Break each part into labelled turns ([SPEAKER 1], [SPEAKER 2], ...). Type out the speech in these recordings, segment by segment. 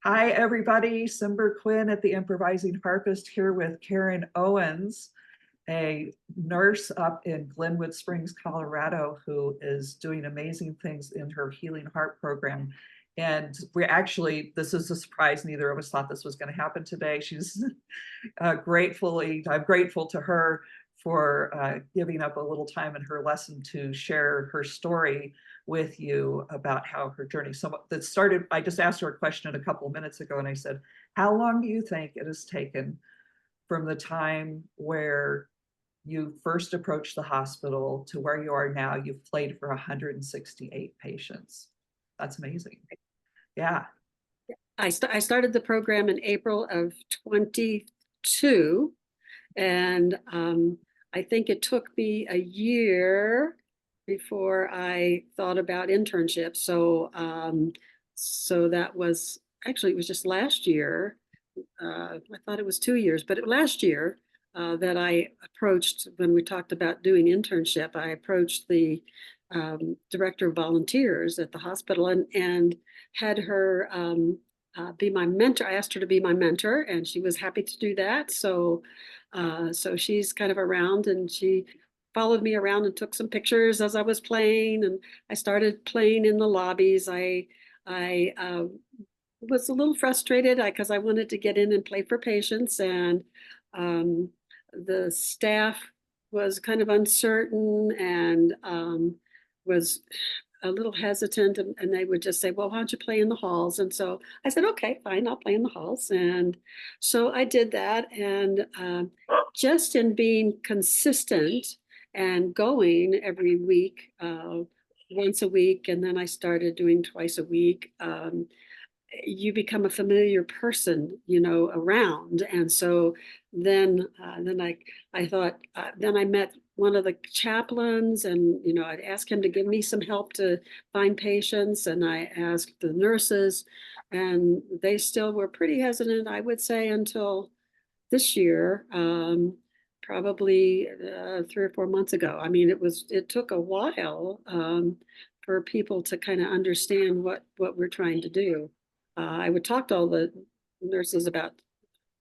[SPEAKER 1] Hi, everybody. Simber Quinn at the Improvising Harpist here with Karen Owens, a nurse up in Glenwood Springs, Colorado, who is doing amazing things in her Healing Heart program. And this is a surprise. Neither of us thought this was going to happen today. She's I'm grateful to her for giving up a little time in her lesson to share her story with you about how her journey. So that started, I just asked her a question a couple of minutes ago, and I said, how long do you think it has taken from the time where you first approached the hospital to where you are now? You've played for 168 patients. That's amazing. Yeah.
[SPEAKER 2] I started the program in April of 22, and I think it took me a year before I thought about internships. So that was actually, it was just last year. I thought it was 2 years, but last year that I approached, when we talked about doing internship, I approached the director of volunteers at the hospital and had her be my mentor. I asked her to be my mentor, and she was happy to do that. So she's kind of around, and she followed me around and took some pictures as I was playing, and I started playing in the lobbies. I was a little frustrated because I wanted to get in and play for patients, and the staff was kind of uncertain and was a little hesitant, and they would just say, well, why don't you play in the halls? And so I said, okay, fine, I'll play in the halls. And so I did that. And just in being consistent and going every week, once a week, and then I started doing twice a week, you become a familiar person, around. And so then I thought, then I met one of the chaplains, and I'd ask him to give me some help to find patients, and I asked the nurses, and they still were pretty hesitant, I would say, until this year, probably 3 or 4 months ago. I mean, it took a while for people to kind of understand what we're trying to do. I would talk to all the nurses about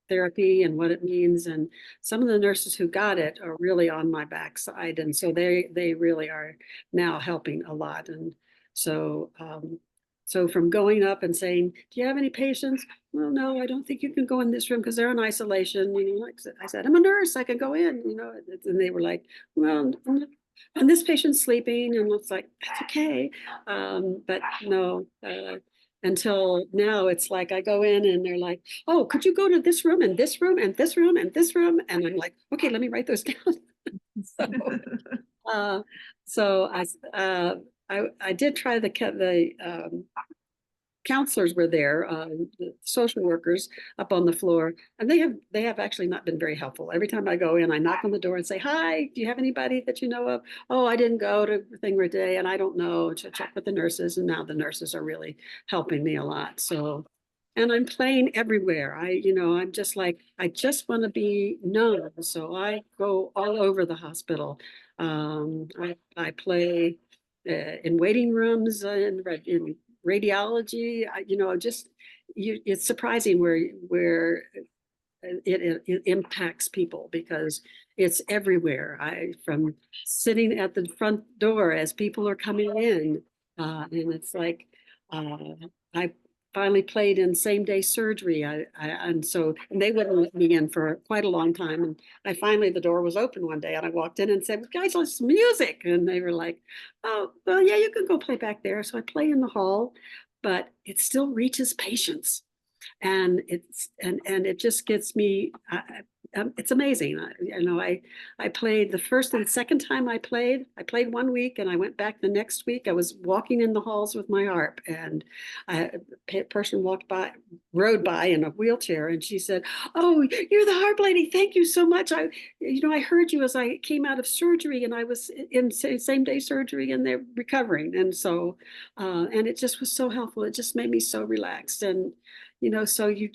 [SPEAKER 2] therapy and what it means, and some of the nurses who got it are really on my backside, and so they really are now helping a lot. And so so from going up and saying, do you have any patients? Well, no, I don't think you can go in this room because they're in isolation. Like I said, I'm a nurse, I can go in. And they were like, well, and this patient's sleeping, and it's like, that's okay. But no, until now, it's like I go in and they're like, oh, could you go to this room and this room and this room and this room? And I'm like, okay, let me write those down. so uh, so I did try the counselors were there, the social workers up on the floor, and they have actually not been very helpful. Every time I go in, I knock on the door and say, hi, do you have anybody that you know of? Oh, I didn't go to the thing today, and I don't know, to check with the nurses. And now the nurses are really helping me a lot. So, and I'm playing everywhere. I'm just like, I just want to be known. So I go all over the hospital. I play in waiting rooms, in radiology. It's surprising where it impacts people, because it's everywhere. From sitting at the front door as people are coming in, and it's like I finally played in same-day surgery. And they wouldn't let me in for quite a long time. And the door was open one day, and I walked in and said, guys, let's music. And they were like, oh, well, yeah, you can go play back there. So I play in the hall, but it still reaches patients. And it just gets me, it's amazing. I played the first and second time I played 1 week, and I went back the next week. I was walking in the halls with my harp, and a person rode by in a wheelchair, and she said, oh, you're the harp lady. Thank you so much. I heard you as I came out of surgery, and I was in same day surgery, and they're recovering. And so, and it just was so helpful. It just made me so relaxed. And, so you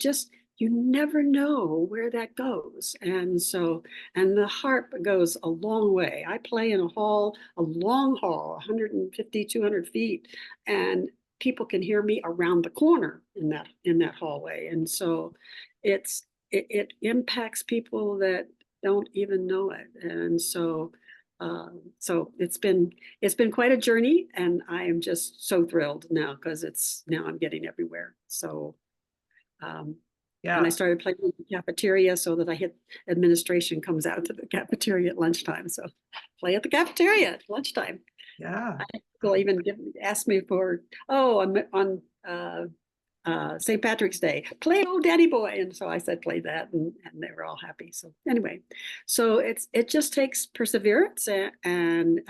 [SPEAKER 2] never know where that goes. And the harp goes a long way. I play in a long hall, 150, 200 feet. And people can hear me around the corner in that hallway. And so it impacts people that don't even know it. And so it's been quite a journey, and I am just so thrilled now because now I'm getting everywhere. So and I started playing in the cafeteria so that administration comes out to the cafeteria at lunchtime. So play at the cafeteria at lunchtime.
[SPEAKER 1] Yeah.
[SPEAKER 2] People even ask me for, I'm on St. Patrick's Day, play Old Daddy Boy. And so I said, play that, and they were all happy. So anyway, so it just takes perseverance and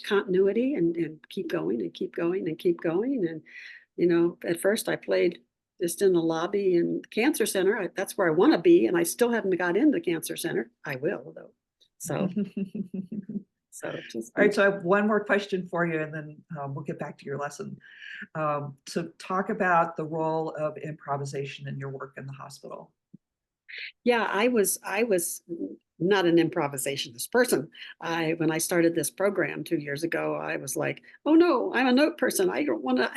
[SPEAKER 2] continuity and keep going and keep going and keep going. And, you know, at first I played just in the lobby in the cancer center. That's where I want to be. And I still haven't got in the cancer center. I will though. So, all
[SPEAKER 1] right. So I have one more question for you, and then we'll get back to your lesson. So talk about the role of improvisation in your work in the hospital.
[SPEAKER 2] Yeah, I was not an improvisationist person. When I started this program 2 years ago, I was like, oh no, I'm a note person. I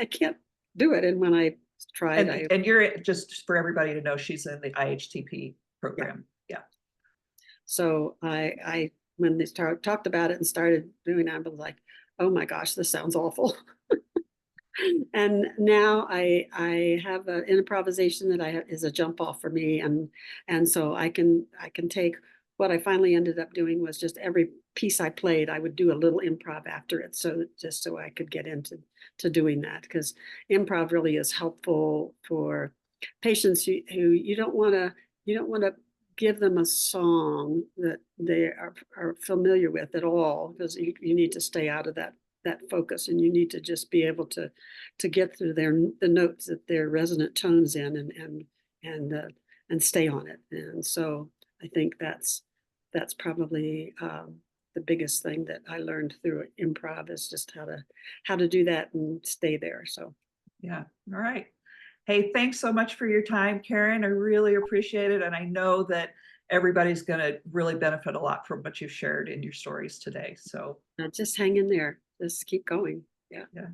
[SPEAKER 2] can't do it. And when I tried,
[SPEAKER 1] and you're, just for everybody to know, she's in the IHTP program. Yeah.
[SPEAKER 2] So I when they talked about it and started doing it, I was like, oh my gosh, this sounds awful. And now I have an improvisation that is a jump off for me, and so I can take what I finally ended up doing was just every piece I played, I would do a little improv after it, so I could get into doing that, because improv really is helpful for patients who you don't want to give them a song that they are familiar with at all, because you need to stay out of that focus, and you need to just be able to get through the notes that their resonant tones in and stay on it. And so I think that's probably the biggest thing that I learned through improv, is just how to do that and stay there. So
[SPEAKER 1] yeah. All right. Hey, thanks so much for your time, Karen. I really appreciate it. And I know that everybody's going to really benefit a lot from what you've shared in your stories today. So
[SPEAKER 2] just hang in there. Just keep going. Yeah.
[SPEAKER 1] Yeah.